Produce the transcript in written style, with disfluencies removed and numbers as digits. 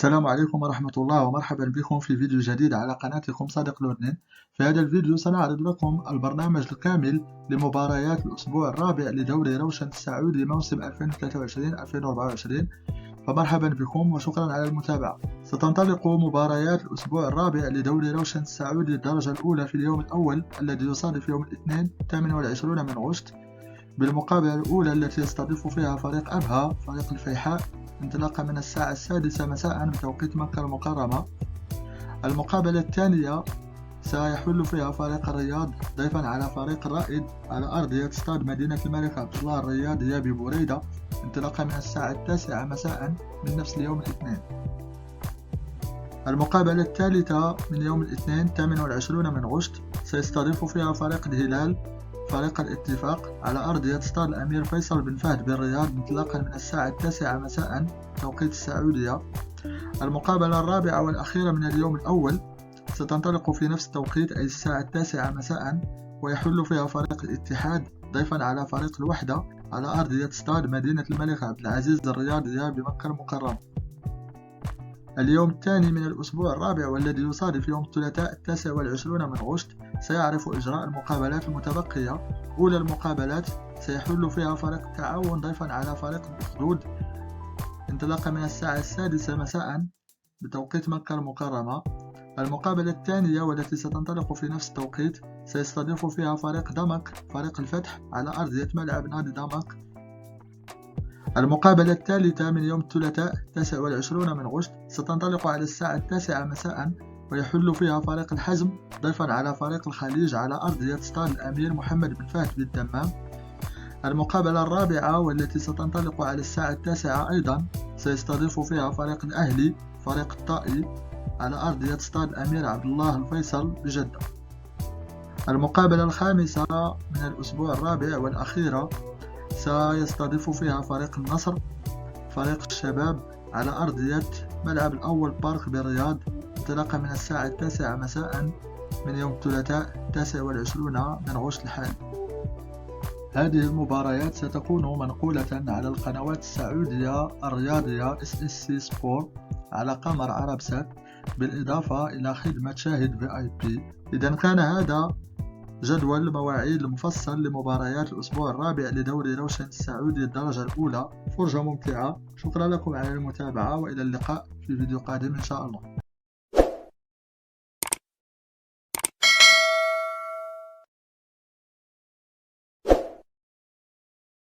السلام عليكم ورحمة الله ومرحبا بكم في فيديو جديد على قناتكم صادق لورنين. في هذا الفيديو سنعرض لكم البرنامج الكامل لمباريات الأسبوع الرابع لدوري روشن السعودي موسم 2023-2024. فمرحبا بكم وشكرا على المتابعة. ستنطلق مباريات الأسبوع الرابع لدوري روشن السعودي الدرجة الأولى في اليوم الأول الذي يصادف يوم الاثنين 28 من غشت، بالمقابلة الأولى التي يستضيف فيها فريق أبها فريق الفيحاء انطلاقا من الساعة 6 مساء بتوقيت مكة المكرمة. المقابلة الثانية سيحل فيها فريق الرياض ضيفا على فريق الرائد على أرضية استاد مدينة الملك عبد الله الرياضية ببوريدة انطلاقا من الساعة 9 مساء من نفس اليوم الاثنين. المقابلة الثالثة من يوم الاثنين 28 من غشت سيستضيف فيها فريق الهلال فريق الاتفاق على أرضية استاد الأمير فيصل بن فهد بالرياض انطلاقا من الساعة 9 مساء توقيت السعودية. المقابلة الرابعة والأخيرة من اليوم الأول ستنطلق في نفس التوقيت أي الساعة 9 مساء، ويحل فيها فريق الاتحاد ضيفا على فريق الوحدة على أرضية استاد مدينة الملك عبد العزيز الرياضية بمكة المكرمة. اليوم الثاني من الأسبوع الرابع والذي يصادف يوم الثلاثاء 29 من غشت سيعرف إجراء المقابلات المتبقية. أولى المقابلات سيحل فيها فريق التعاون ضيفا على فريق الأخدود انطلاقا من الساعة 6 مساء بتوقيت مكة المكرمة. المقابلة الثانية والتي ستنطلق في نفس التوقيت سيستضيف فيها فريق دمك فريق الفتح على أرضية ملعب نادي دمك. المقابلة الثالثة من يوم الثلاثاء 29 من غشت ستنطلق على الساعة 9 مساء، ويحل فيها فريق الحزم ضيفا على فريق الخليج على أرضية استاد الأمير محمد بن فهد بالدمام. المقابلة الرابعة والتي ستنطلق على الساعة 9 أيضا سيستضيف فيها فريق الأهلي فريق الطائي على أرضية استاد الأمير عبد الله الفيصل بجدة. المقابلة الخامسة من الأسبوع الرابع والأخيرة سيستضيف فيها فريق النصر فريق الشباب على أرضية ملعب الأول بارك بالرياض انطلاقا من الساعة 9 مساء من يوم الثلاثاء 29 من غشت الحالي. هذه المباريات ستكون منقولة على القنوات السعودية الرياضية SSC سبور على قمر عربسات بالإضافة إلى خدمة شاهد VIP. إذا كان هذا جدول مواعيد المفصل لمباريات الأسبوع الرابع لدوري روشن السعودي الدرجة الأولى. فرجة ممتعة. شكرا لكم على المتابعة وإلى اللقاء في فيديو قادم إن شاء الله.